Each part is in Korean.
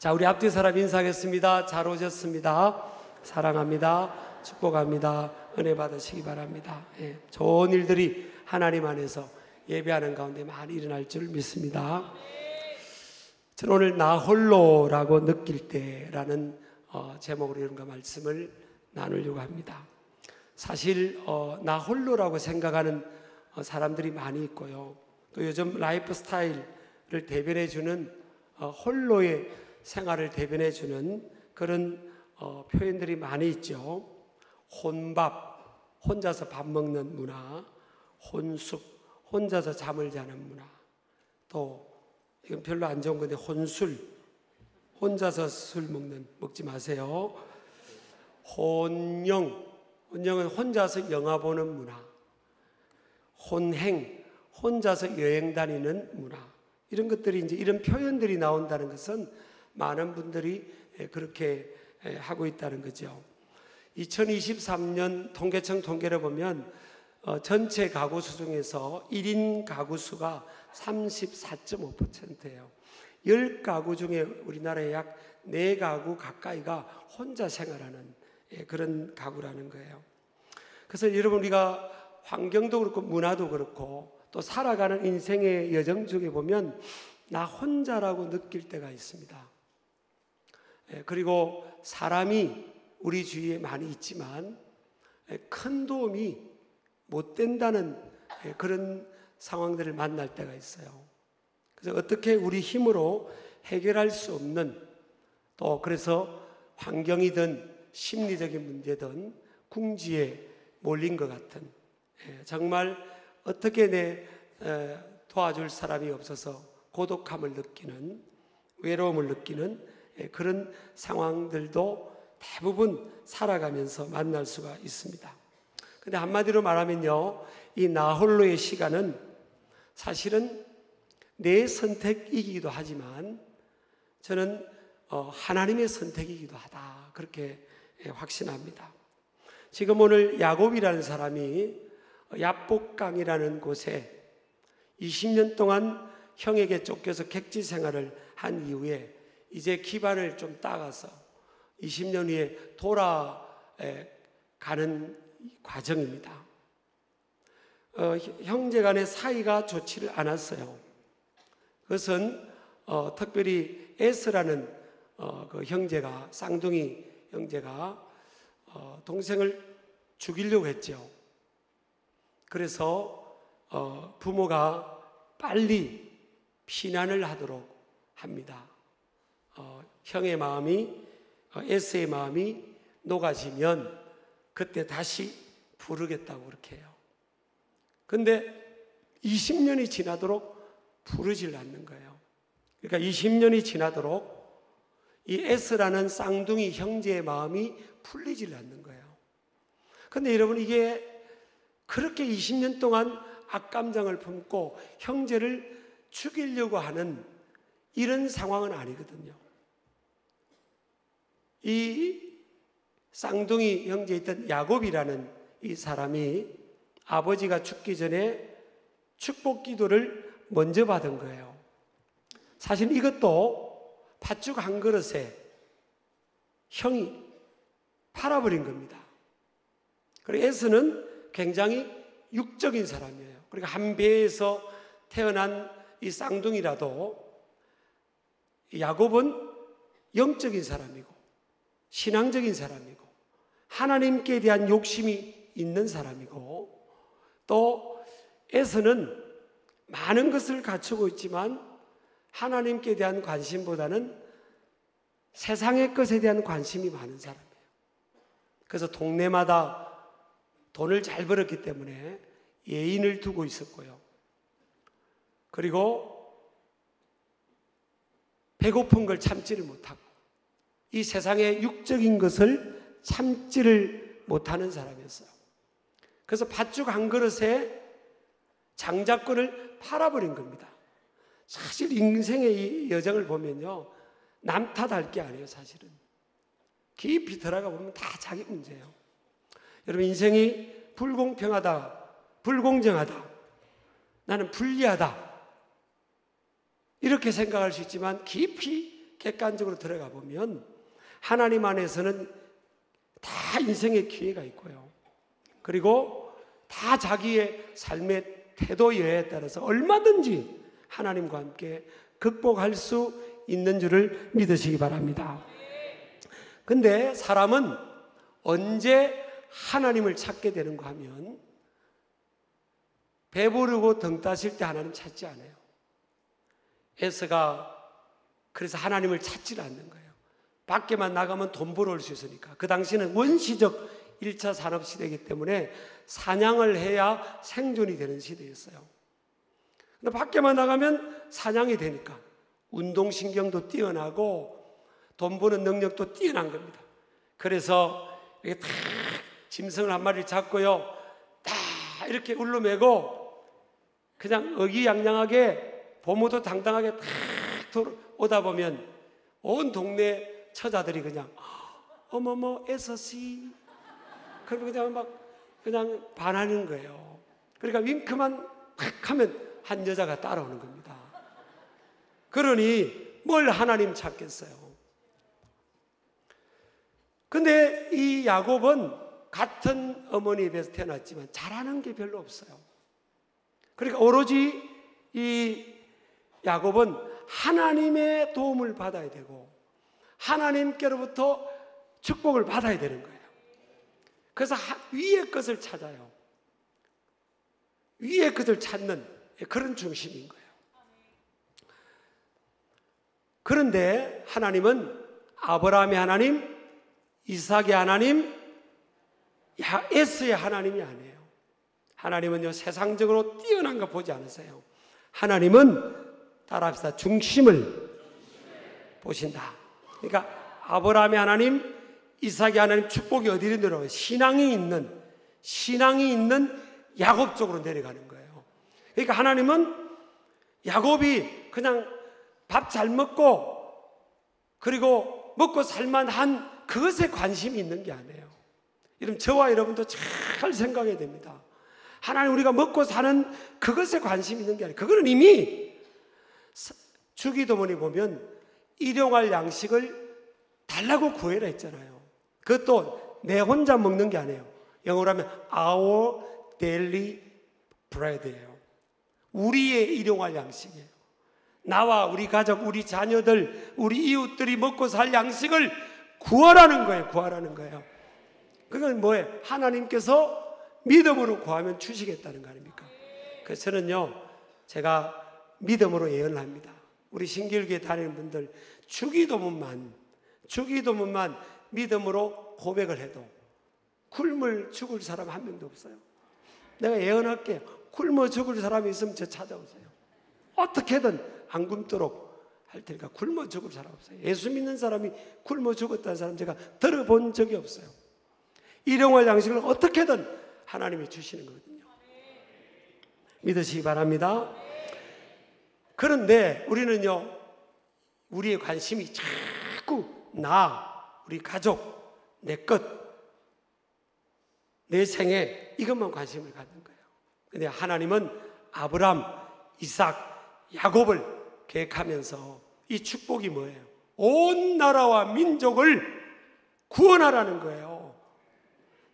자, 우리 앞뒤 사람 인사하겠습니다. 잘 오셨습니다. 사랑합니다. 축복합니다. 은혜 받으시기 바랍니다. 예, 좋은 일들이 하나님 안에서 예배하는 가운데 많이 일어날 줄 믿습니다. 저는 오늘 나 홀로라고 느낄 때라는 제목으로 이런가 말씀을 나누려고 합니다. 사실 나 홀로라고 생각하는 사람들이 많이 있고요. 또 요즘 라이프 스타일을 대변해주는 홀로의 생활을 대변해주는 그런 표현들이 많이 있죠. 혼밥, 혼자서 밥 먹는 문화, 혼숙, 혼자서 잠을 자는 문화, 또 이건 별로 안 좋은 건데 혼술, 혼자서 술 먹지 마세요. 혼영, 혼영은 혼자서 영화 보는 문화, 혼행, 혼자서 여행 다니는 문화, 이런 것들이 이제 이런 표현들이 나온다는 것은 많은 분들이 그렇게 하고 있다는 거죠. 2023년 통계청 통계를 보면 전체 가구 수 중에서 1인 가구 수가 34.5%예요. 10가구 중에 우리나라에 약 4가구 가까이가 혼자 생활하는 그런 가구라는 거예요. 그래서 여러분, 우리가 환경도 그렇고 문화도 그렇고 또 살아가는 인생의 여정 중에 보면 나 혼자라고 느낄 때가 있습니다. 그리고 사람이 우리 주위에 많이 있지만 큰 도움이 못 된다는 그런 상황들을 만날 때가 있어요. 그래서 어떻게 우리 힘으로 해결할 수 없는, 또 그래서 환경이든 심리적인 문제든 궁지에 몰린 것 같은, 정말 어떻게 내 도와줄 사람이 없어서 고독함을 느끼는, 외로움을 느끼는 그런 상황들도 대부분 살아가면서 만날 수가 있습니다. 근데 한마디로 말하면요, 이 나홀로의 시간은 사실은 내 선택이기도 하지만 저는 하나님의 선택이기도 하다, 그렇게 확신합니다. 지금 오늘 야곱이라는 사람이 야복강이라는 곳에 20년 동안 형에게 쫓겨서 객지 생활을 한 이후에 이제 기반을 좀 닦아서 20년 후에 돌아가는 과정입니다. 형제 간의 사이가 좋지를 않았어요. 그것은 특별히 에스라는 그 형제가, 쌍둥이 형제가 동생을 죽이려고 했죠. 그래서 부모가 빨리 피난을 하도록 합니다. 형의 마음이, 에스의 마음이 녹아지면 그때 다시 부르겠다고 그렇게 해요. 근데 20년이 지나도록 부르질 않는 거예요. 그러니까 20년이 지나도록 이 에스라는 쌍둥이 형제의 마음이 풀리질 않는 거예요. 근데 여러분, 이게 그렇게 20년 동안 악감정을 품고 형제를 죽이려고 하는 이런 상황은 아니거든요. 이 쌍둥이 형제였던 야곱이라는 이 사람이 아버지가 죽기 전에 축복 기도를 먼저 받은 거예요. 사실 이것도 팥죽 한 그릇에 형이 팔아버린 겁니다. 그리고 에스는 굉장히 육적인 사람이에요. 그러니까 한 배에서 태어난 이 쌍둥이라도 야곱은 영적인 사람이고 신앙적인 사람이고 하나님께 대한 욕심이 있는 사람이고, 또 에서는 많은 것을 갖추고 있지만 하나님께 대한 관심보다는 세상의 것에 대한 관심이 많은 사람이에요. 그래서 동네마다 돈을 잘 벌었기 때문에 예인을 두고 있었고요. 그리고 배고픈 걸 참지를 못하고 이 세상의 육적인 것을 참지를 못하는 사람이었어요. 그래서 팥죽 한 그릇에 장자권을 팔아버린 겁니다. 사실 인생의 이 여정을 보면요, 남 탓할 게 아니에요. 사실은 깊이 들어가 보면 다 자기 문제예요. 여러분, 인생이 불공평하다, 불공정하다, 나는 불리하다, 이렇게 생각할 수 있지만 깊이 객관적으로 들어가 보면 하나님 안에서는 다 인생의 기회가 있고요. 그리고 다 자기의 삶의 태도에 따라서 얼마든지 하나님과 함께 극복할 수 있는 줄을 믿으시기 바랍니다. 근데 사람은 언제 하나님을 찾게 되는가 하면 배부르고 등 따실 때 하나님 찾지 않아요. 에서가 그래서 하나님을 찾지 않는 거예요. 밖에만 나가면 돈 벌어올 수 있으니까. 그 당시는 원시적 1차 산업시대이기 때문에 사냥을 해야 생존이 되는 시대였어요. 근데 밖에만 나가면 사냥이 되니까 운동신경도 뛰어나고 돈 버는 능력도 뛰어난 겁니다. 그래서 이렇게 탁 짐승을 한 마리를 잡고요, 다 이렇게 울러매고 그냥 의기양양하게 보무도 당당하게 탁 오다 보면 온 동네 처자들이 그냥 어머머 애서씨 그러면 그냥 막 그냥 반하는 거예요. 그러니까 윙크만 탁 하면 한 여자가 따라오는 겁니다. 그러니 뭘 하나님 찾겠어요. 근데 이 야곱은 같은 어머니 입에서 태어났지만 잘하는 게 별로 없어요. 그러니까 오로지 이 야곱은 하나님의 도움을 받아야 되고 하나님께로부터 축복을 받아야 되는 거예요. 그래서 위의 것을 찾아요. 위의 것을 찾는 그런 중심인 거예요. 그런데 하나님은 아브라함의 하나님, 이삭의 하나님, 에서의 하나님이 아니에요. 하나님은요, 세상적으로 뛰어난 거 보지 않으세요. 하나님은 따라합시다. 중심을 보신다. 그러니까 아브라함의 하나님, 이삭의 하나님 축복이 어디로 내려가요? 신앙이 있는 야곱 쪽으로 내려가는 거예요. 그러니까 하나님은 야곱이 그냥 밥 잘 먹고 그리고 먹고 살만한 그것에 관심이 있는 게 아니에요. 이러면 저와 여러분도 잘 생각해야 됩니다. 하나님 우리가 먹고 사는 그것에 관심이 있는 게 아니에요. 그거는 이미 주기도문에 보면 일용할 양식을 달라고 구해라 했잖아요. 그것도 내 혼자 먹는 게 아니에요. 영어로 하면 our daily bread예요. 우리의 일용할 양식이에요. 나와 우리 가족, 우리 자녀들, 우리 이웃들이 먹고 살 양식을 구하라는 거예요. 구하라는 거예요. 그건 뭐예요? 하나님께서 믿음으로 구하면 주시겠다는 거 아닙니까? 그래서 저는요, 제가 믿음으로 예언을 합니다. 우리 신길교회 다니는 분들 주기도문만 믿음으로 고백을 해도 굶을 죽을 사람 한 명도 없어요. 내가 예언할게요. 굶어 죽을 사람이 있으면 저 찾아오세요. 어떻게든 안 굶도록 할 테니까. 굶어 죽을 사람 없어요. 예수 믿는 사람이 굶어 죽었다는 사람 제가 들어본 적이 없어요. 일용할 양식을 어떻게든 하나님이 주시는 거거든요. 믿으시기 바랍니다. 그런데 우리는요, 우리의 관심이 자꾸 우리 가족, 내 것, 내 생애 이것만 관심을 갖는 거예요. 근데 하나님은 아브람, 이삭, 야곱을 계획하면서 이 축복이 뭐예요? 온 나라와 민족을 구원하라는 거예요.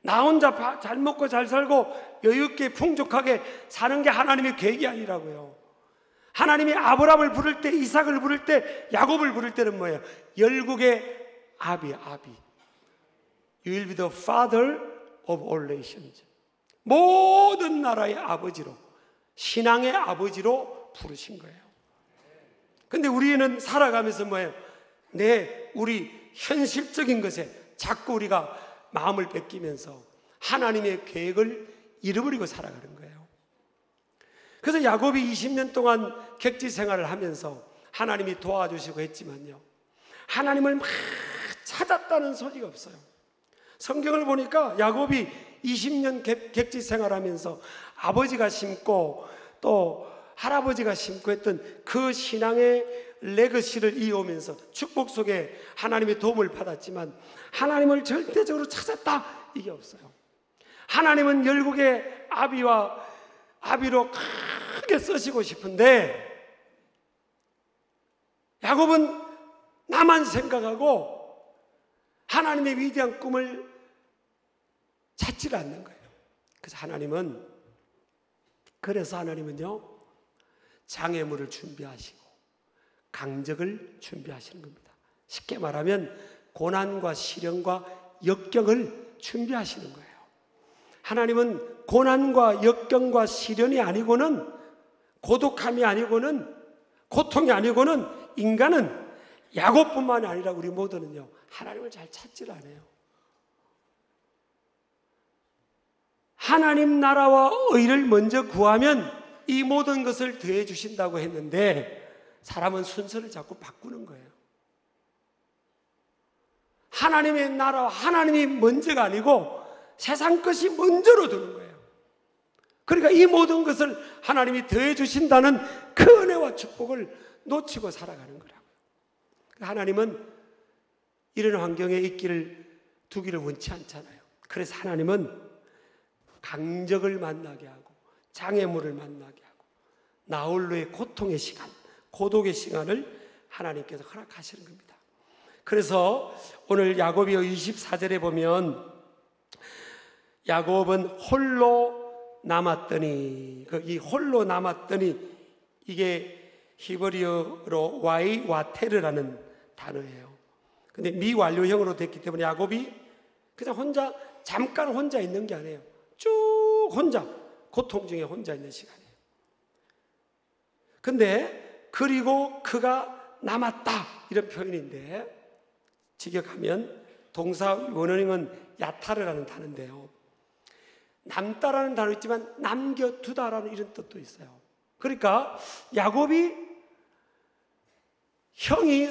나 혼자 잘 먹고 잘 살고 여유있게 풍족하게 사는 게 하나님의 계획이 아니라고요. 하나님이 아브람을 부를 때, 이삭을 부를 때, 야곱을 부를 때는 뭐예요? 열국의 아비. You will be the father of all nations. 모든 나라의 아버지로, 신앙의 아버지로 부르신 거예요. 근데 우리는 살아가면서 뭐예요? 우리 현실적인 것에 자꾸 우리가 마음을 뺏기면서 하나님의 계획을 잃어버리고 살아가는 거예요. 그래서 야곱이 20년 동안 객지 생활을 하면서 하나님이 도와주시고 했지만요, 하나님을 막 찾았다는 소리가 없어요. 성경을 보니까 야곱이 20년 객지 생활하면서 아버지가 심고 또 할아버지가 심고 했던 그 신앙의 레거시를 이어오면서 축복 속에 하나님의 도움을 받았지만 하나님을 절대적으로 찾았다, 이게 없어요. 하나님은 열국의 아비로 크게 쓰시고 싶은데 야곱은 나만 생각하고 하나님의 위대한 꿈을 찾지 않는 거예요. 그래서 하나님은요, 장애물을 준비하시고 강적을 준비하시는 겁니다. 쉽게 말하면 고난과 시련과 역경을 준비하시는 거예요. 하나님은 고난과 역경과 시련이 아니고는, 고독함이 아니고는, 고통이 아니고는, 인간은 야곱뿐만이 아니라 우리 모두는요, 하나님을 잘 찾질 않아요. 하나님 나라와 의를 먼저 구하면 이 모든 것을 더해 주신다고 했는데, 사람은 순서를 자꾸 바꾸는 거예요. 하나님의 나라와 하나님이 먼저가 아니고 세상 것이 먼저로 두는 거예요. 그러니까 이 모든 것을 하나님이 더해 주신다는 그 은혜와 축복을 놓치고 살아가는 거라고요. 하나님은 이런 환경에 두기를 원치 않잖아요. 그래서 하나님은 강적을 만나게 하고 장애물을 만나게 하고 나홀로의 고통의 시간, 고독의 시간을 하나님께서 허락하시는 겁니다. 그래서 오늘 야고보 24절에 보면 야곱은 홀로 남았더니, 이 홀로 남았더니 이게 히브리어로 와테르라는 단어예요. 근데 미완료형으로 됐기 때문에 야곱이 그냥 잠깐 혼자 있는 게 아니에요. 쭉 혼자, 고통 중에 혼자 있는 시간이에요. 근데 그리고 그가 남았다, 이런 표현인데, 직역하면 동사 원어는 야타르라는 단어인데요, 남다라는 단어 있지만 남겨두다라는 이런 뜻도 있어요. 그러니까 야곱이 형이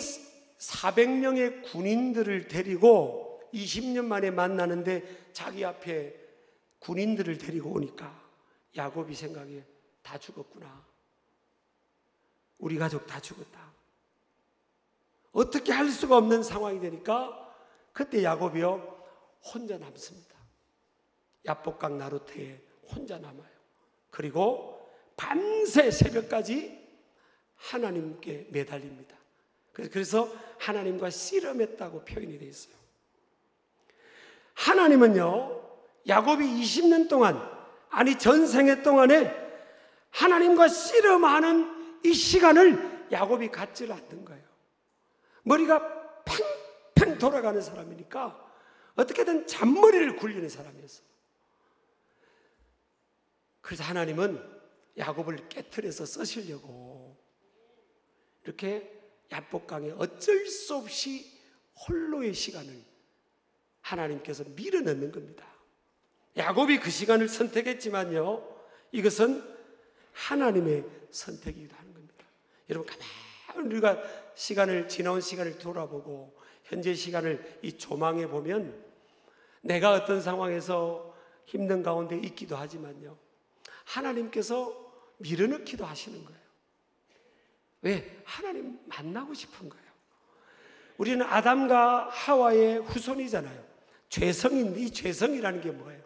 400명의 군인들을 데리고 20년 만에 만나는데 자기 앞에 군인들을 데리고 오니까 야곱이 생각해, 다 죽었구나, 우리 가족 다 죽었다, 어떻게 할 수가 없는 상황이 되니까 그때 야곱이요, 혼자 남습니다. 야복강 나루터에 혼자 남아요. 그리고 밤새 새벽까지 하나님께 매달립니다. 그래서 하나님과 씨름했다고 표현이 되어 있어요. 하나님은요, 야곱이 20년 동안, 아니 전생애 동안에 하나님과 씨름하는 이 시간을 야곱이 갖지를 않는 거예요. 머리가 팽팽 돌아가는 사람이니까 어떻게든 잔머리를 굴리는 사람이었어요. 그래서 하나님은 야곱을 깨트려서 쓰시려고 이렇게 야복강에 어쩔 수 없이 홀로의 시간을 하나님께서 밀어넣는 겁니다. 야곱이 그 시간을 선택했지만요, 이것은 하나님의 선택이기도 하는 겁니다. 여러분, 가만히 우리가 지나온 시간을 돌아보고 현재 시간을 이 조망해 보면 내가 어떤 상황에서 힘든 가운데 있기도 하지만요, 하나님께서 밀어넣기도 하시는 거예요. 왜? 하나님 만나고 싶은 거예요. 우리는 아담과 하와의 후손이잖아요. 죄성인데 이 죄성이라는 게 뭐예요?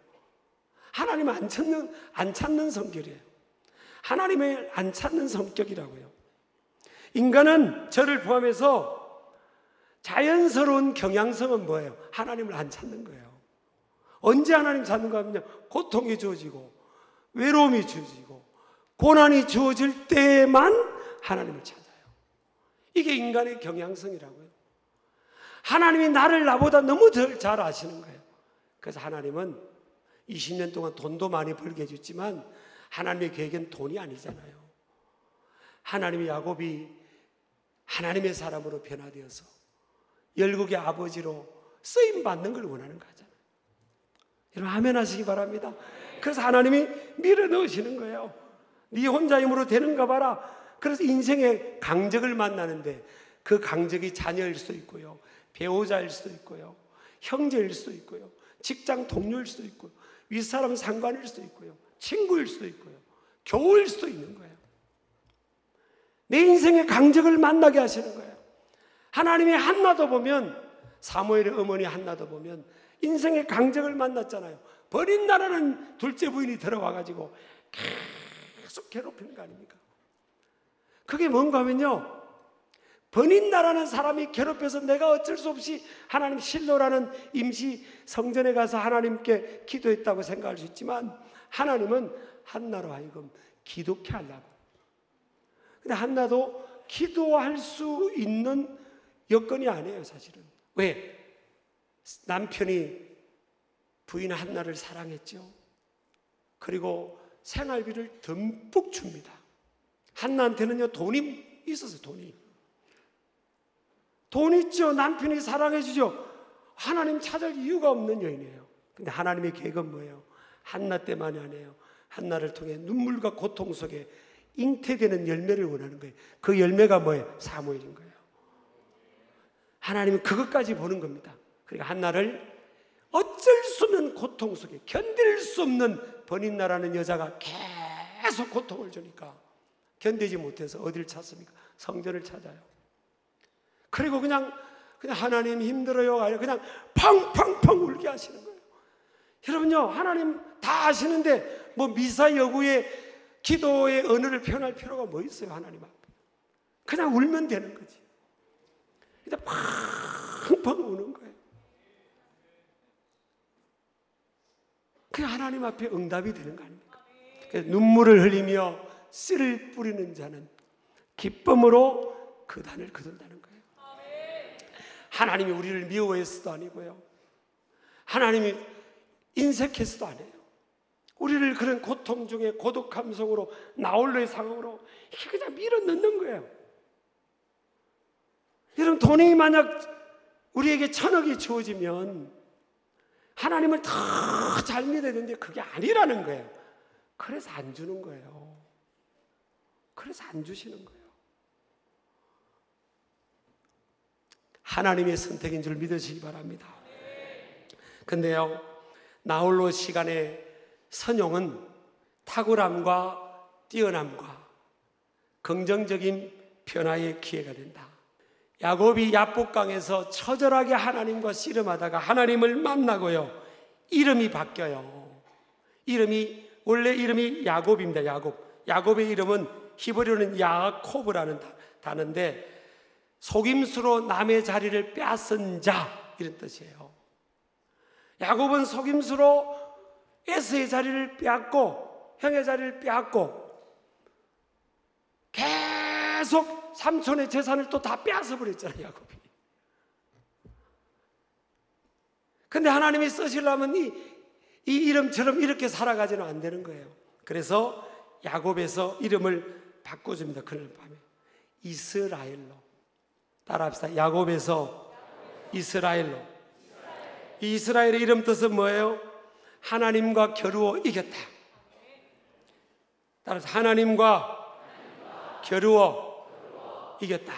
하나님을 안 찾는 성격이에요. 하나님을 안 찾는 성격이라고요. 인간은 저를 포함해서 자연스러운 경향성은 뭐예요? 하나님을 안 찾는 거예요. 언제 하나님 찾는가 하면요, 고통이 주어지고 외로움이 주어지고 고난이 주어질 때만 하나님을 찾아요. 이게 인간의 경향성이라고요. 하나님이 나보다 너무 잘 아시는 거예요. 그래서 하나님은 20년 동안 돈도 많이 벌게 해줬지만 하나님의 계획은 돈이 아니잖아요. 하나님이 야곱이 하나님의 사람으로 변화되어서 열국의 아버지로 쓰임받는 걸 원하는 거잖아요. 여러분, 아멘 하시기 바랍니다. 그래서 하나님이 밀어넣으시는 거예요. 네 혼자 힘으로 되는가 봐라. 그래서 인생의 강적을 만나는데 그 강적이 자녀일 수도 있고요, 배우자일 수도 있고요, 형제일 수도 있고요, 직장 동료일 수도 있고요, 윗사람 상관일 수도 있고요, 친구일 수도 있고요, 교우일 수도 있는 거예요. 내 인생의 강적을 만나게 하시는 거예요. 하나님이 한나도 보면, 사무엘의 어머니 한나도 보면 인생의 강적을 만났잖아요. 버린다라는 둘째 부인이 들어와가지고 계속 괴롭히는 거 아닙니까? 그게 뭔가 하면요, 버닌다라는 사람이 괴롭혀서 내가 어쩔 수 없이 하나님 실로라는 임시 성전에 가서 하나님께 기도했다고 생각할 수 있지만 하나님은 한나로 하여금 기도케 하려고. 근데 한나도 기도할 수 있는 여건이 아니에요, 사실은. 왜? 남편이 부인 한나를 사랑했죠. 그리고 생활비를 듬뿍 줍니다. 한나한테는요, 돈이 있었어요, 돈 있죠. 남편이 사랑해 주죠. 하나님 찾을 이유가 없는 여인이에요. 근데 하나님의 계획은 뭐예요? 한나 때만이 아니에요. 한나를 통해 눈물과 고통 속에 잉태되는 열매를 원하는 거예요. 그 열매가 뭐예요? 사무엘인 거예요. 하나님은 그것까지 보는 겁니다. 그러니까 한나를 어쩔 수 없는 고통 속에 견딜 수 없는 버닌나라는 여자가 계속 고통을 주니까 견디지 못해서 어디를 찾습니까? 성전을 찾아요. 그리고 그냥 하나님 힘들어요. 아니라 그냥 팡팡팡 울게 하시는 거예요. 여러분요, 하나님 다 아시는데 뭐 미사 여구의 기도의 언어를 표현할 필요가 뭐 있어요, 하나님 앞에. 그냥 울면 되는 거지. 근데 팡팡 우는 거예요. 그게 하나님 앞에 응답이 되는 거 아닙니까? 눈물을 흘리며 씨를 뿌리는 자는 기쁨으로 그 단을 거둔다는 거예요. 하나님이 우리를 미워해서도 아니고요, 하나님이 인색해서도 아니에요. 우리를 그런 고통 중에 고독함 속으로 나홀로의 상황으로 이렇게 그냥 밀어넣는 거예요. 여러분, 돈이 만약 우리에게 1,000억이 주어지면 하나님을 더 잘 믿어야 되는데 그게 아니라는 거예요. 그래서 안 주는 거예요. 그래서 안 주시는 거예요. 하나님의 선택인 줄 믿으시기 바랍니다. 근데요, 나홀로 시간의 선용은 탁월함과 뛰어남과 긍정적인 변화의 기회가 된다. 야곱이 야복강에서 처절하게 하나님과 씨름하다가 하나님을 만나고요, 이름이 바뀌어요. 원래 이름이 야곱입니다. 야곱의 이름은 히브리어는 야코브라는 단어인데 속임수로 남의 자리를 빼앗은 자, 이런 뜻이에요. 야곱은 속임수로 에서의 자리를 빼앗고 형의 자리를 빼앗고 계속 삼촌의 재산을 또 다 빼앗아 버렸잖아요, 야곱이. 근데 하나님이 쓰시려면 이 이름처럼 이렇게 살아가지는 안 되는 거예요. 그래서 야곱에서 이름을 바꿔줍니다. 그날 밤에 이스라엘로. 따라합시다. 야곱에서 이스라엘로. 이 이스라엘의 이름 뜻은 뭐예요? 하나님과 겨루어 이겼다. 따라서 하나님과 겨루어 이겼다.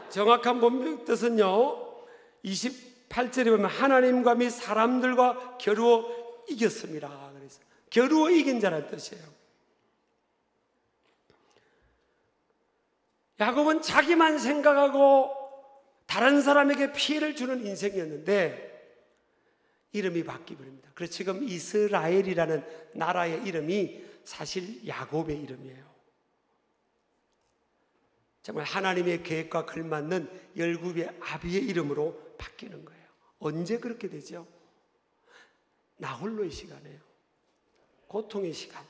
정확한 본명 뜻은요, 28절에 보면 하나님과 및 사람들과 겨루어 이겼습니다. 그래서 겨루어 이긴 자라는 뜻이에요. 야곱은 자기만 생각하고 다른 사람에게 피해를 주는 인생이었는데 이름이 바뀌어버립니다. 그래서 지금 이스라엘이라는 나라의 이름이 사실 야곱의 이름이에요. 정말 하나님의 계획과 걸맞는 열굽의 아비의 이름으로 바뀌는 거예요. 언제 그렇게 되죠? 나홀로의 시간이에요. 고통의 시간,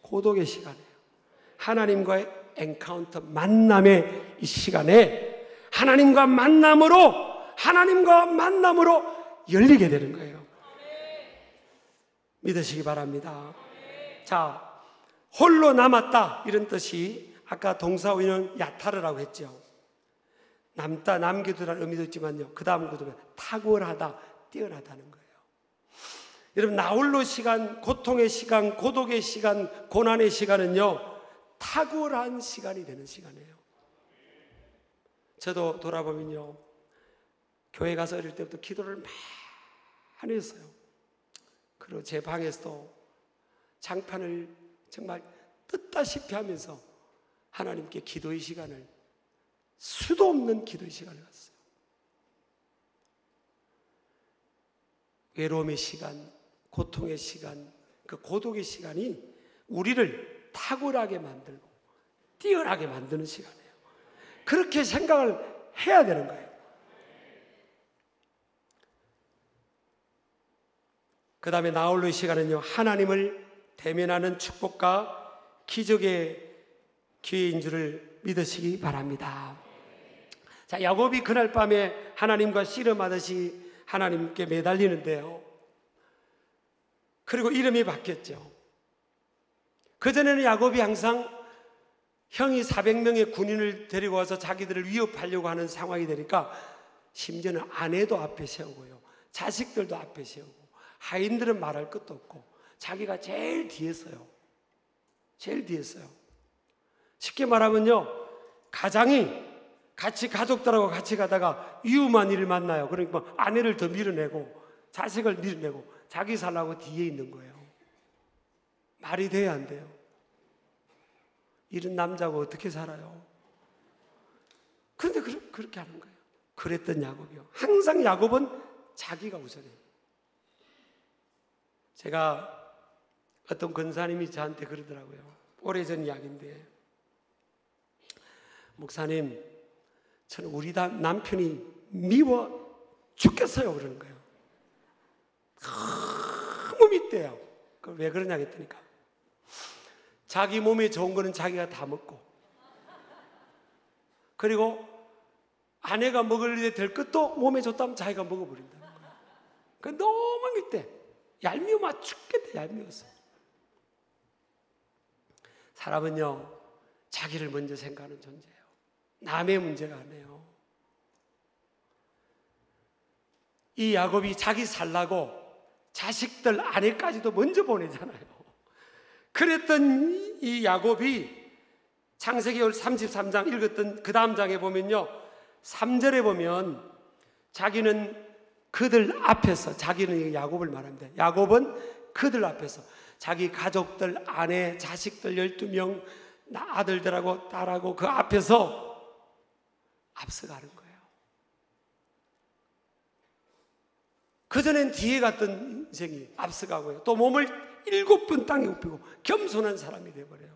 고독의 시간이에요. 하나님과의 엔카운터, 만남의 이 시간에 하나님과 만남으로 열리게 되는 거예요. 믿으시기 바랍니다. 자, 홀로 남았다, 이런 뜻이 아까 동사원은 야타르라고 했죠. 남다, 남겨두라는 의미도 있지만요, 그 다음 구도가 탁월하다, 뛰어나다는 거예요. 여러분, 나홀로 시간, 고통의 시간, 고독의 시간, 고난의 시간은요, 탁월한 시간이 되는 시간이에요. 저도 돌아보면요, 교회 가서 어릴 때부터 기도를 많이 했어요. 그리고 제 방에서도 장판을 정말 뜯다시피 하면서 하나님께 기도의 시간을, 수도 없는 기도의 시간을 갖었어요. 외로움의 시간, 고통의 시간, 그 고독의 시간이 우리를 탁월하게 만들고 뛰어나게 만드는 시간이에요. 그렇게 생각을 해야 되는 거예요. 그 다음에 나홀로의 시간은요, 하나님을 대면하는 축복과 기적의 기회인 줄을 믿으시기 바랍니다. 자, 야곱이 그날 밤에 하나님과 씨름하듯이 하나님께 매달리는데요. 그리고 이름이 바뀌었죠. 그전에는 야곱이 항상 형이 400명의 군인을 데리고 와서 자기들을 위협하려고 하는 상황이 되니까 심지어는 아내도 앞에 세우고요, 자식들도 앞에 세우고, 하인들은 말할 것도 없고 자기가 제일 뒤에 서요. 제일 뒤에 서요. 쉽게 말하면요, 가장이 같이 가족들하고 같이 가다가 위험한 일을 만나요. 그러니까 아내를 더 밀어내고 자식을 밀어내고 자기 살라고 뒤에 있는 거예요. 말이 돼야 안 돼요? 이런 남자고 어떻게 살아요? 그런데 그렇게 하는 거예요. 그랬던 야곱이요. 항상 야곱은 자기가 우선이에요. 제가 어떤 권사님이 저한테 그러더라고요. 오래전 이야기인데, 목사님, 저는 우리 남편이 미워 죽겠어요. 그러는 거예요. 너무 밉대요. 왜 그러냐 했더니까, 자기 몸에 좋은 거는 자기가 다 먹고, 그리고 아내가 먹을 될 것도 몸에 좋다면 자기가 먹어버린다는 거예요. 그 너무 밉대. 얄미워 죽겠대. 얄미워서. 사람은요, 자기를 먼저 생각하는 존재예요. 남의 문제가 아니에요. 이 야곱이 자기 살라고 자식들 아내까지도 먼저 보내잖아요. 그랬던 이 야곱이 창세기 33장 읽었던 그 다음 장에 보면요, 3절에 보면 자기는 그들 앞에서, 자기는 야곱을 말합니다. 야곱은 그들 앞에서 자기 가족들, 아내, 자식들 12명, 아들들하고 딸하고 그 앞에서 앞서가는 거예요. 그전엔 뒤에 갔던 인생이 앞서가고요, 또 몸을 7번 땅에 굽히고 겸손한 사람이 되어버려요.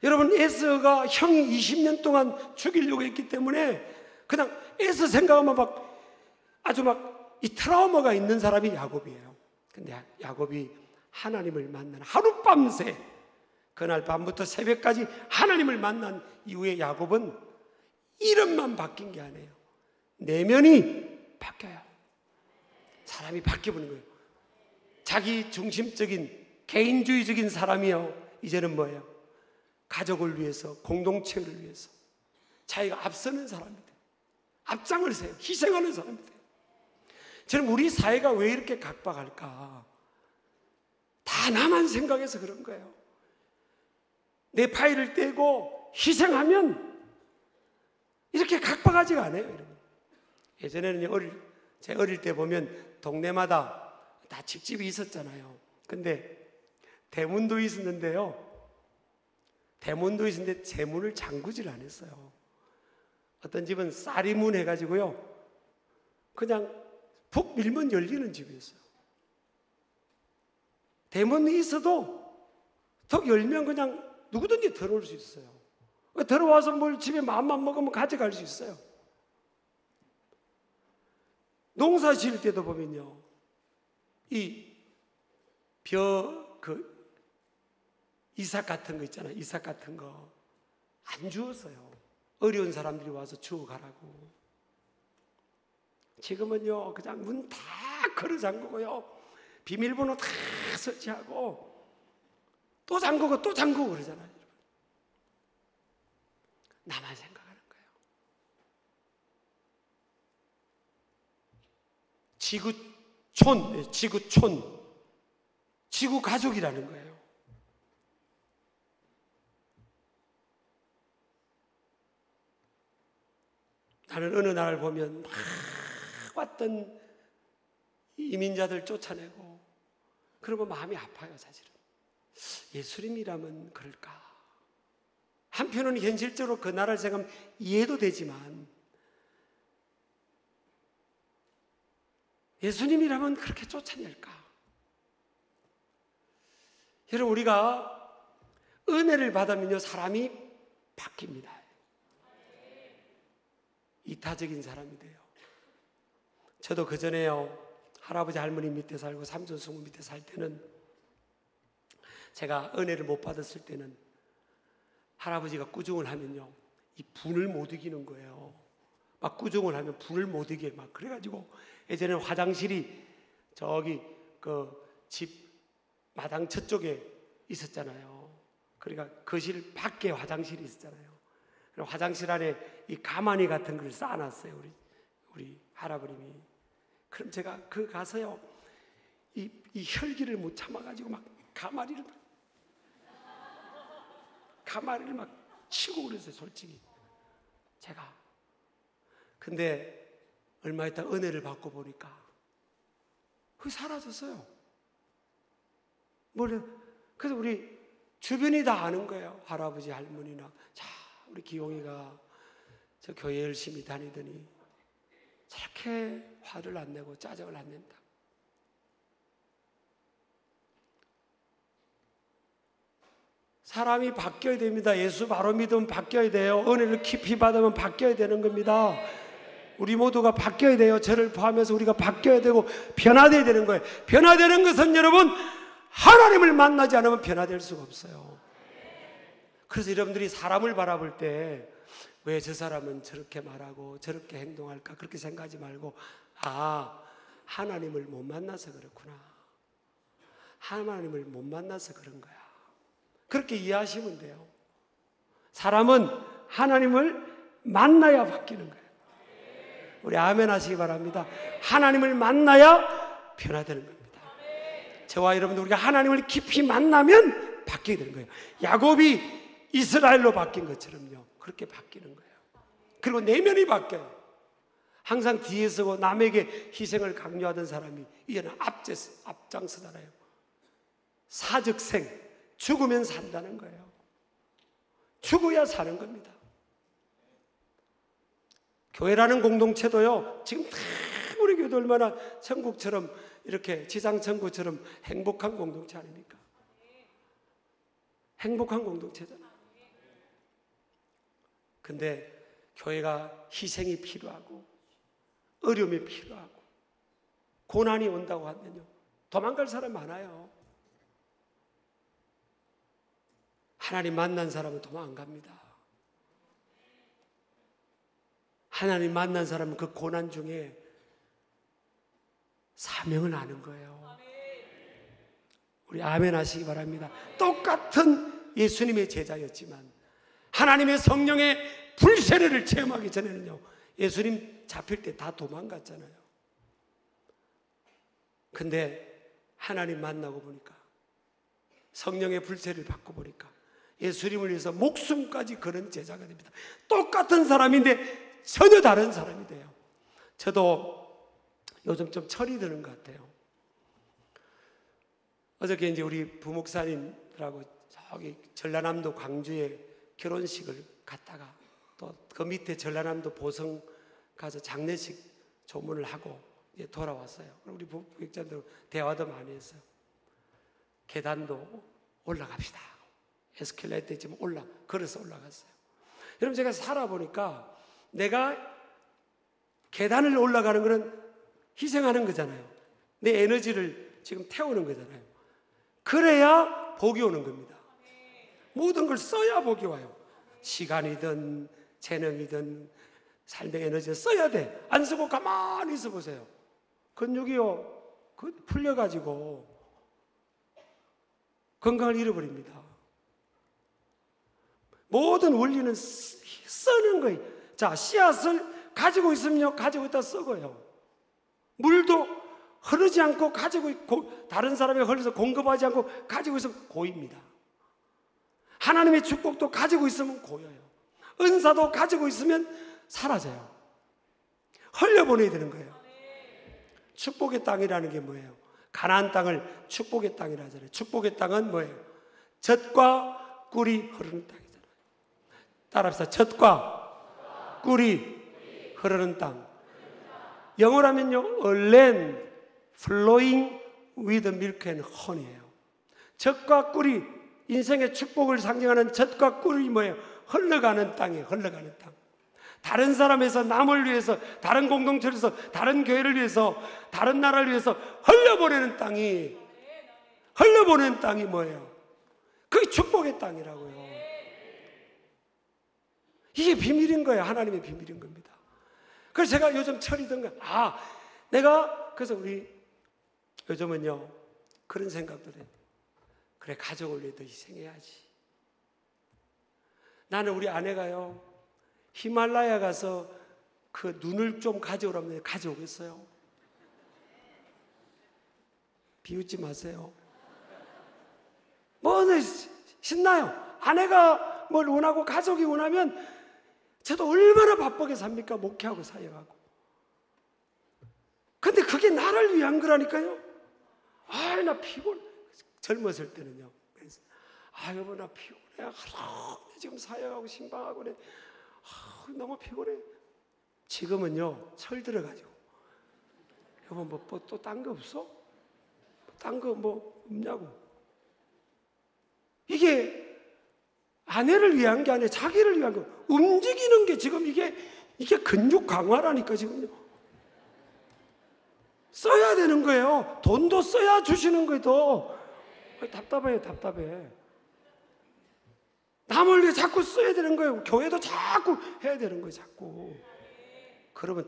여러분, 에서가 형이 20년 동안 죽이려고 했기 때문에 그냥 에서 생각하면 아주 이 트라우마가 있는 사람이 야곱이에요. 근데 야곱이 하나님을 만난 하룻밤새, 그날 밤부터 새벽까지 하나님을 만난 이후에 야곱은 이름만 바뀐 게 아니에요. 내면이 바뀌어요. 사람이 바뀌어버린 거예요. 자기 중심적인 개인주의적인 사람이요, 이제는 뭐예요? 가족을 위해서, 공동체를 위해서 자기가 앞서는 사람이 돼요. 앞장을 서요. 희생하는 사람이 돼요. 저는 우리 사회가 왜 이렇게 각박할까? 다 나만 생각해서 그런 거예요. 내 파일을 떼고 희생하면 이렇게 각박하지가 않아요, 여러분. 예전에는 제 어릴 때 보면 동네마다 다 집집이 있었잖아요. 근데 대문도 있었는데요, 대문도 있었는데 대문을 잠그질 않았어요. 어떤 집은 쌀이문 해가지고요, 그냥 푹 밀면 열리는 집이었어요. 대문이 있어도 턱 열면 그냥 누구든지 들어올 수 있어요. 들어와서 뭘 집에 마음만 먹으면 가져갈 수 있어요. 농사 지을 때도 보면요, 이삭 같은 거 있잖아요. 이삭 같은 거 안 주었어요. 어려운 사람들이 와서 주워가라고. 지금은요, 그냥 문 다 걸어 잠그고요, 비밀번호 다 설치하고 또 잠그고 또 잠그고 그러잖아요. 나만 생각하는 거예요. 지구촌, 지구 가족이라는 거예요. 나는 어느 날 보면 막 왔던 이민자들 쫓아내고 그러고 마음이 아파요, 사실은. 예수님이라면 그럴까? 한편은 현실적으로 그 나라를 생각하면 이해도 되지만, 예수님이라면 그렇게 쫓아낼까? 여러분, 우리가 은혜를 받으면요, 사람이 바뀝니다. 이타적인 사람이 돼요. 저도 그전에요, 할아버지 할머니 밑에 살고 삼촌 숙모 밑에 살 때는, 제가 은혜를 못 받았을 때는 할아버지가 꾸중을 하면요, 이 분을 못 이기는 거예요. 막 꾸중을 하면 분을 못 이겨. 막 그래가지고 예전에는 화장실이 저기 그 집 마당 저쪽에 있었잖아요. 그러니까 거실 밖에 화장실이 있었잖아요. 화장실 안에 이 가마니 같은 걸 쌓아놨어요, 우리 할아버님이. 그럼 제가 그 가서요, 이 혈기를 못 참아가지고 막 가마리를 막 치고 그랬어요, 솔직히 제가. 근데 얼마 있다 은혜를 받고 보니까 그게 사라졌어요. 그래서 우리 주변이 다 아는 거예요. 할아버지 할머니나, 자, 우리 기용이가 저 교회 열심히 다니더니 저렇게 화를 안 내고 짜증을 안 낸다. 사람이 바뀌어야 됩니다. 예수 바로 믿으면 바뀌어야 돼요. 은혜를 깊이 받으면 바뀌어야 되는 겁니다. 우리 모두가 바뀌어야 돼요. 저를 포함해서 우리가 바뀌어야 되고 변화되어야 되는 거예요. 변화되는 것은 여러분, 하나님을 만나지 않으면 변화될 수가 없어요. 그래서 여러분들이 사람을 바라볼 때 왜 저 사람은 저렇게 말하고 저렇게 행동할까 그렇게 생각하지 말고, 아, 하나님을 못 만나서 그렇구나. 하나님을 못 만나서 그런 거야. 그렇게 이해하시면 돼요. 사람은 하나님을 만나야 바뀌는 거예요. 우리 아멘 하시기 바랍니다. 하나님을 만나야 변화되는 겁니다. 저와 여러분들, 우리가 하나님을 깊이 만나면 바뀌게 되는 거예요. 야곱이 이스라엘로 바뀐 것처럼요, 그렇게 바뀌는 거예요. 그리고 내면이 바뀌어요. 항상 뒤에 서고 남에게 희생을 강요하던 사람이 이제는 앞장서잖아요. 사즉생, 죽으면 산다는 거예요. 죽어야 사는 겁니다. 교회라는 공동체도요, 지금 다 우리 교회도 얼마나 천국처럼, 이렇게 지상천국처럼 행복한 공동체 아닙니까? 행복한 공동체잖아요. 근데 교회가 희생이 필요하고 어려움이 필요하고 고난이 온다고 하면요, 도망갈 사람 많아요. 하나님 만난 사람은 도망 안 갑니다. 하나님 만난 사람은 그 고난 중에 사명을 아는 거예요. 우리 아멘 하시기 바랍니다. 똑같은 예수님의 제자였지만 하나님의 성령의 불세례를 체험하기 전에는요, 예수님 잡힐 때 다 도망갔잖아요. 근데 하나님 만나고 보니까, 성령의 불세례를 받고 보니까 예수님을 위해서 목숨까지 거는 제자가 됩니다. 똑같은 사람인데 전혀 다른 사람이 돼요. 저도 요즘 좀 철이 드는 것 같아요. 어저께 이제 우리 부목사님들하고 저기 전라남도 광주에 결혼식을 갔다가 또 그 밑에 전라남도 보성 가서 장례식 조문을 하고 이제 돌아왔어요. 우리 부목사님들 대화도 많이 했어요. 계단도 올라갑시다. 에스컬레이터 있지만 걸어서 올라갔어요. 여러분, 제가 살아보니까 내가 계단을 올라가는 것은 희생하는 거잖아요. 내 에너지를 지금 태우는 거잖아요. 그래야 복이 오는 겁니다. 모든 걸 써야 복이 와요. 시간이든 재능이든 삶의 에너지를 써야 돼. 안 쓰고 가만히 있어 보세요. 근육이요, 풀려가지고 건강을 잃어버립니다. 모든 원리는 쓰는 거예요. 자, 씨앗을 가지고 있으면요, 가지고 있다 썩어요. 물도 흐르지 않고 가지고 있고, 다른 사람이 흘려서 공급하지 않고 가지고 있으면 고입니다. 하나님의 축복도 가지고 있으면 고여요. 은사도 가지고 있으면 사라져요. 흘려보내야 되는 거예요. 축복의 땅이라는 게 뭐예요? 가나안 땅을 축복의 땅이라 하잖아요. 축복의 땅은 뭐예요? 젖과 꿀이 흐르는 땅이잖아요. 따라합시다. 젖과 꿀이 흐르는 땅. 영어로 하면요, A land flowing with milk and honey예요. 젖과 꿀이, 인생의 축복을 상징하는 젖과 꿀이 뭐예요? 흘러가는 땅이에요. 흘러가는 땅. 다른 사람에서, 남을 위해서, 다른 공동체를 위해서, 다른 교회를 위해서, 다른 나라를 위해서 흘려보내는 땅이 뭐예요? 그게 축복의 땅이라고요. 이게 비밀인 거예요. 하나님의 비밀인 겁니다. 그래서 제가 요즘 철이 든 거예요. 그래서 우리 요즘은요 그런 생각도 해요. 그래, 가족을 위해 더 희생해야지. 나는 우리 아내가요 히말라야 가서 그 눈을 좀 가져오라면 가져오겠어요? 비웃지 마세요. 뭐 신나요. 아내가 뭘 원하고 가족이 원하면 저도 얼마나 바쁘게 삽니까? 목회하고 사역하고. 근데 그게 나를 위한 거라니까요. 나 피곤해. 젊었을 때는요. 여보 나 피곤해. 지금 사역하고 신방하고 그래. 너무 피곤해. 지금은요 철 들어가지고 여보 뭐 또 딴 거 없어? 딴 거 뭐 없냐고. 이게 아내를 위한 게 아니라 자기를 위한 거. 움직이는 게 지금 이게 근육 강화라니까. 지금요 써야 되는 거예요. 돈도 써야 주시는 거예요. 답답해. 남을 위해 자꾸 써야 되는 거예요. 교회도 자꾸 해야 되는 거예요. 자꾸. 그러면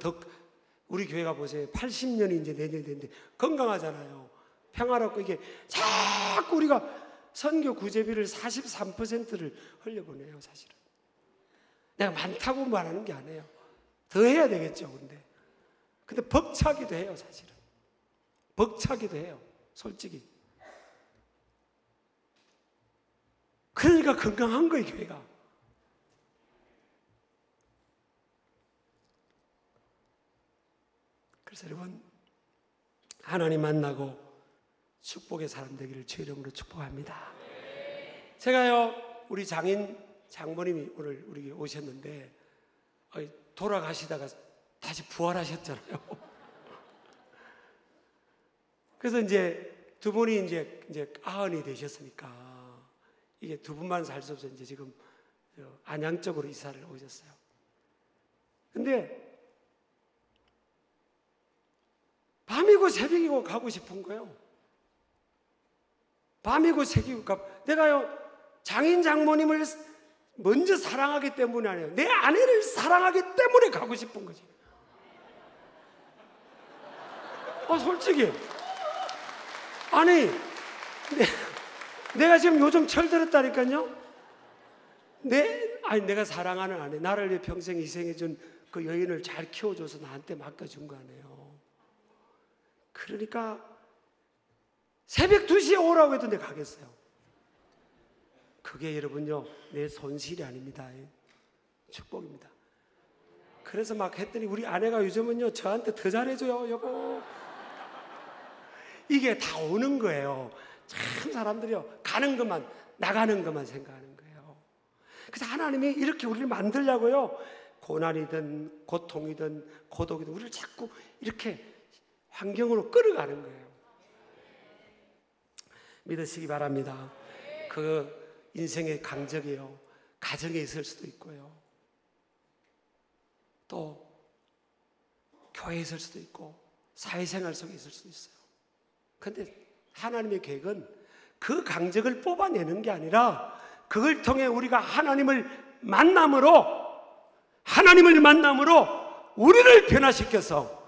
우리 교회가 보세요. 80년이 이제 내년이 됐는데 건강하잖아요. 평화롭고. 이게 자꾸 우리가 선교 구제비를 43%를 흘려보내요. 사실은 내가 많다고 말하는 게 아니에요. 더 해야 되겠죠. 근데 벅차기도 해요. 사실은 벅차기도 해요. 솔직히. 그러니까 건강한 거예요. 교회가. 그래서 여러분, 하나님 만나고 축복의 사람 되기를 주 이름으로 축복합니다. 제가요 우리 장모님이 오늘 우리 오셨는데 돌아가시다가 다시 부활하셨잖아요. 그래서 이제 두 분이 이제 90이 되셨으니까 이게 두 분만 살 수 없어서 이제 지금 안양 쪽으로 이사를 오셨어요. 근데 밤이고 새벽이고 가고 싶은 거예요. 밤이고 새벽이고 내가요 장인 장모님을 먼저 사랑하기 때문이 아니에요. 내 아내를 사랑하기 때문에 가고 싶은 거지. 솔직히 내가 지금 요즘 철들었다니까요. 내가 사랑하는 아내, 나를 위해 평생 희생해준 그 여인을 잘 키워줘서 나한테 맡겨준 거 아니에요. 그러니까 새벽 2시에 오라고 해도 내가 가겠어요. 그게 여러분요 내 손실이 아닙니다. 축복입니다. 그래서 막 했더니 우리 아내가 요즘은요 저한테 더 잘해줘요. 여보, 이게 다 오는 거예요. 참 사람들이요 가는 것만, 나가는 것만 생각하는 거예요. 그래서 하나님이 이렇게 우리를 만들려고요 고난이든 고통이든 고독이든 우리를 자꾸 이렇게 환경으로 끌어가는 거예요. 믿으시기 바랍니다. 그 인생의 강적이요 가정에 있을 수도 있고요 또 교회에 있을 수도 있고 사회생활 속에 있을 수도 있어요. 그런데 하나님의 계획은 그 강적을 뽑아내는 게 아니라 그걸 통해 우리가 하나님을 만남으로 우리를 변화시켜서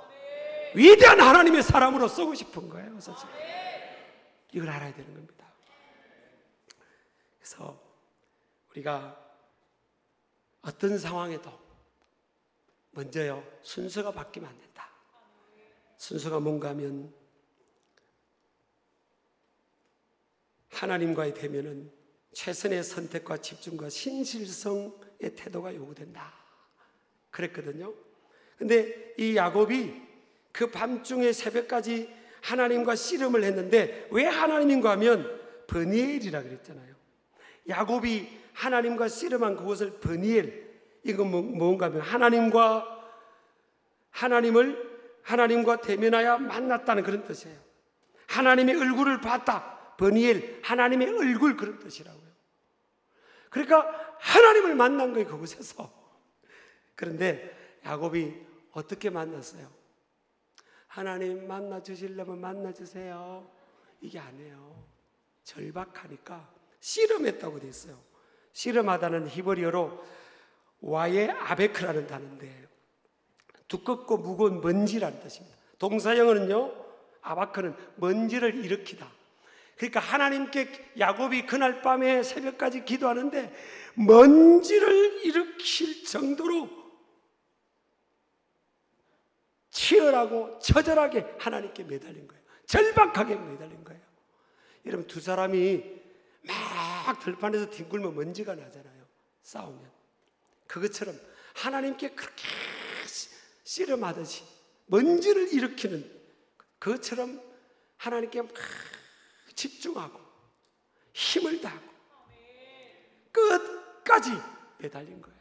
위대한 하나님의 사람으로 쓰고 싶은 거예요. 사실 이걸 알아야 되는 겁니다. 그래서 우리가 어떤 상황에도 먼저요 순서가 바뀌면 안 된다. 순서가 뭔가 하면 하나님과의 대면은 최선의 선택과 집중과 신실성의 태도가 요구된다 그랬거든요. 근데 이 야곱이 그 밤중에 새벽까지 하나님과 씨름을 했는데 왜 하나님인가 하면 브니엘이라 그랬잖아요. 야곱이 하나님과 씨름한 그곳을 브니엘, 이건 뭔가 하면 하나님과 대면하여 만났다는 그런 뜻이에요. 하나님의 얼굴을 봤다. 브니엘, 하나님의 얼굴, 그런 뜻이라고요. 그러니까 하나님을 만난 거예요. 그곳에서 그런데 야곱이 어떻게 만났어요? 하나님 만나 주시려면 만나 주세요. 이게 아니에요. 절박하니까 씨름했다고 돼 있어요. 씨름하다는 히브리어로 와예 아베크라는 단어인데 두껍고 무거운 먼지라는 뜻입니다. 동사 영어는요, 아바크는 먼지를 일으키다. 그러니까 하나님께 야곱이 그날 밤에 새벽까지 기도하는데 먼지를 일으킬 정도로 치열하고 처절하게 하나님께 매달린 거예요. 절박하게 매달린 거예요. 여러분, 두 사람이 막 들판에서 뒹굴면 먼지가 나잖아요. 싸우면. 그것처럼 하나님께 그렇게 씨름하듯이 먼지를 일으키는 그것처럼 하나님께 막 집중하고 힘을 다하고 끝까지 매달린 거예요.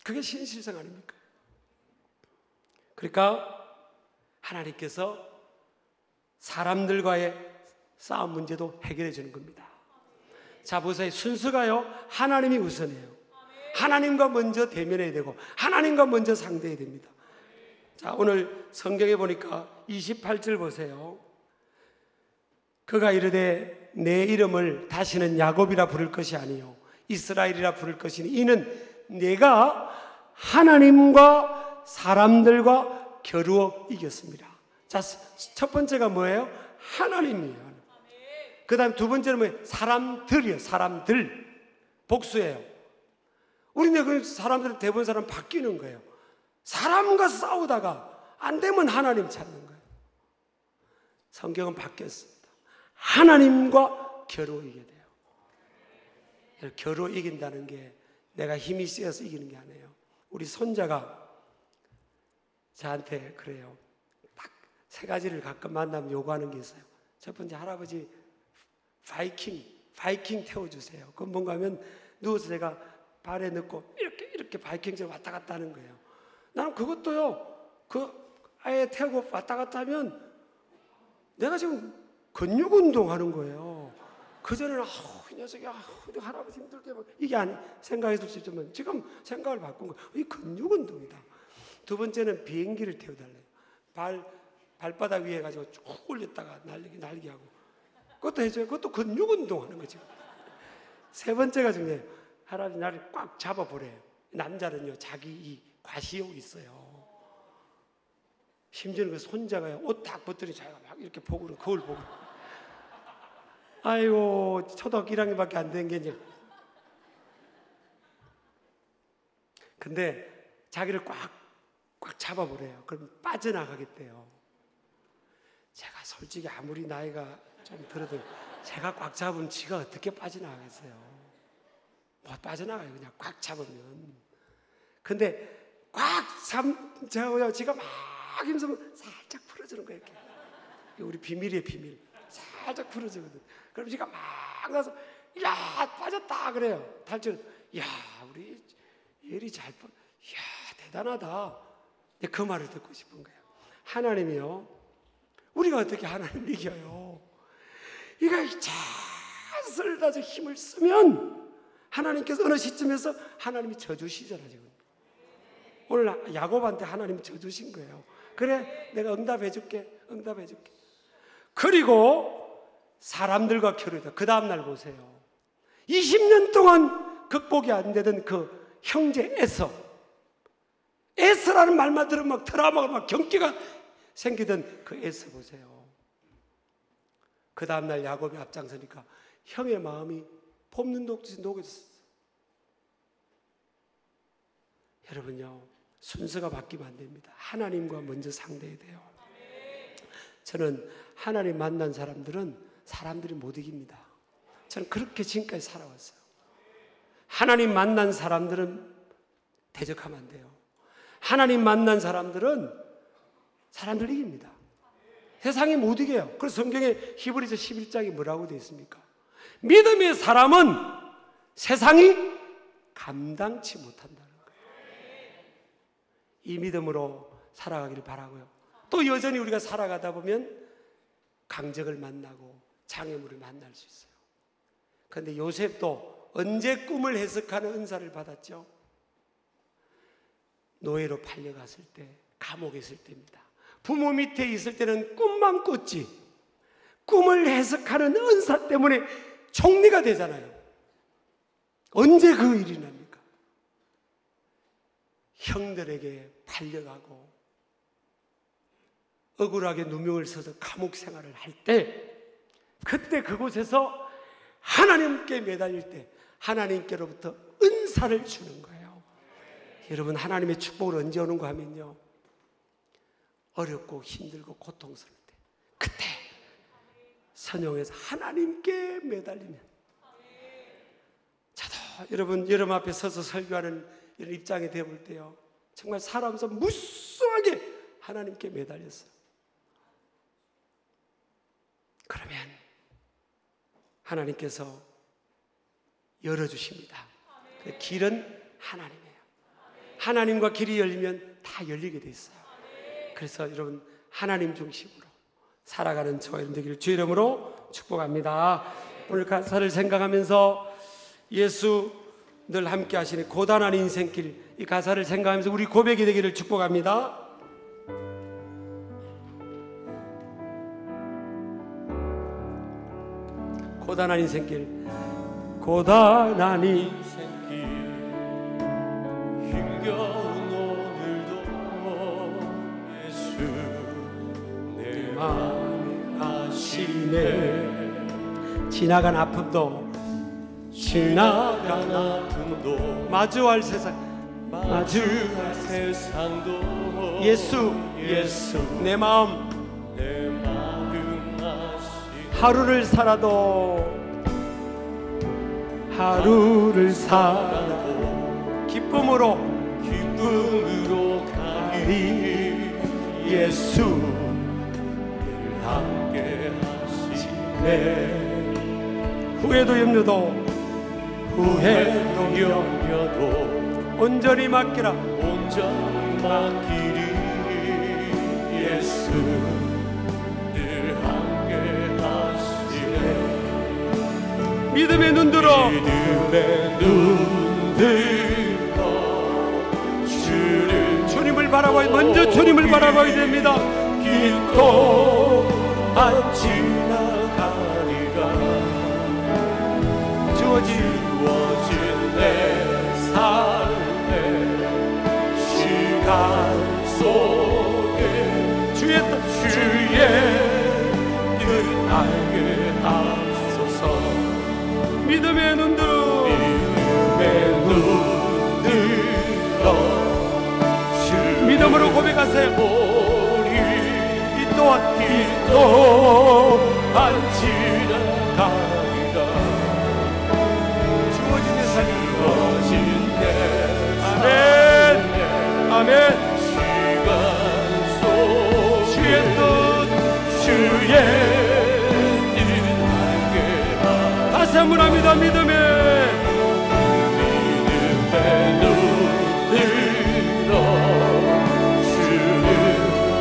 그게 신실성 아닙니까? 그러니까 하나님께서 사람들과의 싸움 문제도 해결해 주는 겁니다. 자, 보세요. 순서가요, 하나님이 우선이에요. 하나님과 먼저 대면해야 되고 하나님과 먼저 상대해야 됩니다. 자, 오늘 성경에 보니까 28절 보세요. 그가 이르되 내 이름을 다시는 야곱이라 부를 것이 아니요 이스라엘이라 부를 것이니 이는 내가 하나님과 사람들과 겨루어 이겼습니다. 자, 첫 번째가 뭐예요? 하나님이에요. 그 다음 두 번째는 뭐예요? 사람들이에요. 사람들. 복수예요. 우리는 그 사람들은 대부분 사람 바뀌는 거예요. 사람과 싸우다가 안 되면 하나님 찾는 거예요. 성경은 바뀌었습니다. 하나님과 겨루어 이겨야 돼요. 겨루어 이긴다는 게 내가 힘이 세어서 이기는 게 아니에요. 우리 손자가 저한테 그래요. 딱 세 가지를 가끔 만나면 요구하는 게 있어요. 첫 번째, 할아버지 바이킹 태워주세요. 그건 뭔가 하면 누워서 제가 발에 넣고 이렇게 바이킹처럼 왔다 갔다 하는 거예요. 나는 그것도요, 아예 태우고 왔다 갔다 하면 내가 지금 근육 운동하는 거예요. 그전에는 이 녀석이 할아버지 힘들게 막 이게 아니 생각했을 수 있지만 지금 생각을 바꾼 거예요. 이 근육 운동이다. 두 번째는 비행기를 태워달래요. 발바닥 위에 가지고 쭉 올렸다가 날게 하고 그것도 해줘요. 그것도 근육 운동하는 거죠. 세 번째가 중요해요. 할아버지 나를 꽉 잡아보래요. 남자는요, 자기 이 과시욕이 있어요. 심지어는 그 손자가 옷 딱 벗더니 자기가 막 이렇게 보고 거울 보고, 아이고 초등학교 1학년밖에 안 된 게 이제. 근데 자기를 꽉 잡아보래요. 그럼 빠져나가겠대요. 제가 솔직히 아무리 나이가 좀 들어도 제가 꽉 잡으면 지가 어떻게 빠져나가겠어요? 못 빠져나가요. 그냥 꽉 잡으면. 근데 지가 막 힘쓰면 살짝 풀어주는 거예요. 이렇게. 우리 비밀이에요, 비밀. 살짝 풀어주거든. 그럼 지가 막 나서 야 빠졌다 그래요. 탈출. 야 우리 예리 잘 야 대단하다. 그 말을 듣고 싶은 거예요. 하나님이요, 우리가 어떻게 하나님을 이겨요? 이가 잘 다져 힘을 쓰면 하나님께서 어느 시점에서 하나님이 져주시잖아요. 지금 오늘 야곱한테 하나님이 져주신 거예요. 그래 내가 응답해줄게. 그리고 사람들과 겨루다. 그 다음날 보세요. 20년 동안 극복이 안 되던 그 형제 에서라는 말만 들으면 막 트라우마가 막 경기가 생기던 그 에서 보세요. 그 다음날 야곱이 앞장서니까 형의 마음이 폼는 독듯이 녹아졌어요. 여러분요, 순서가 바뀌면 안 됩니다. 하나님과 먼저 상대해야 돼요. 저는 하나님 만난 사람들이 못 이깁니다. 저는 그렇게 지금까지 살아왔어요. 하나님 만난 사람들은 대적하면 안 돼요. 하나님 만난 사람들 이깁니다. 세상이 못 이겨요. 그래서 성경에 히브리서 11장에 뭐라고 되어 있습니까? 믿음의 사람은 세상이 감당치 못한다는 거예요. 이 믿음으로 살아가기를 바라고요. 또 여전히 우리가 살아가다 보면 강적을 만나고 장애물을 만날 수 있어요. 그런데 요셉도 언제 꿈을 해석하는 은사를 받았죠? 노예로 팔려갔을 때, 감옥에 있을 때입니다. 부모 밑에 있을 때는 꿈만 꿨지, 꿈을 해석하는 은사 때문에 총리가 되잖아요. 언제 그 일이 납니까? 형들에게 팔려가고 억울하게 누명을 써서 감옥 생활을 할 때, 그때 그곳에서 하나님께 매달릴 때 하나님께로부터 은사를 주는 거예요. 여러분, 하나님의 축복을 언제 오는가 하면요, 어렵고 힘들고 고통스러울 때, 그때 선용해서 하나님께 매달리면, 저도 여러분 앞에 서서 설교하는 이런 입장이 되어볼 때요, 정말 살아오면서 무수하게 하나님께 매달렸어요. 그러면 하나님께서 열어주십니다. 그 길은 하나님이에요. 하나님과 길이 열리면 다 열리게 돼 있어요. 그래서 여러분, 하나님 중심으로 살아가는 저와 여러분 되기를 주 이름으로 축복합니다. 오늘 가사를 생각하면서 예수 늘 함께 하시는 고단한 인생길, 이 가사를 생각하면서 우리 고백이 되기를 축복합니다. 고단한 인생길, 고단한 인생길, 힘겨운 오늘도 예수 내 맘에 하시네. 지나간 아픔도 마주할 세상도 예수 내 마음 하루를 살아도 기쁨으로 가리. 예수 늘 함께 하시네. 후회도 염려도 온전히 맡기라. 예수 늘 함께 하시네. 믿음의 눈 들어 주님을 바라봐야, 먼저 주님을 바라봐야 됩니다. 길도 안 지나가리라. 주어진 내 삶의 시간 속에 주의 뜻 알게 하소서. 믿음의 눈 들어 믿음으로 고백하세요. 이 또한 길도 안 지나가리라. 주어진 내 삶, 아멘. 시간 속 주의 뜻 다시 한번 합니다. 믿음의 눈 들어 주를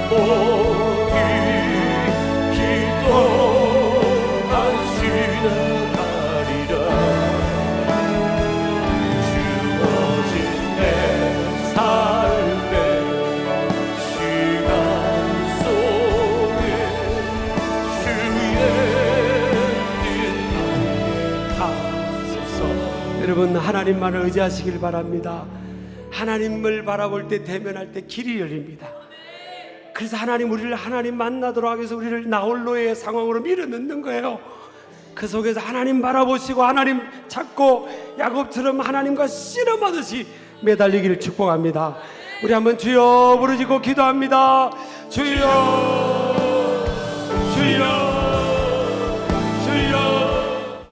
보기. 길도 안 지나가리라. 주어진 내 삶의 시간 속에 주의 여러분, 하나님만을 의지하시길 바랍니다. 하나님을 바라볼 때, 대면할 때 길이 열립니다. 그래서 하나님, 우리를 하나님 만나도록 하기 위해서 우리를 나홀로의 상황으로 밀어넣는 거예요. 그 속에서 하나님 바라보시고 하나님 찾고 야곱처럼 하나님과 씨름하듯이 매달리기를 축복합니다. 우리 한번 주여 부르짖고 기도합니다. 주여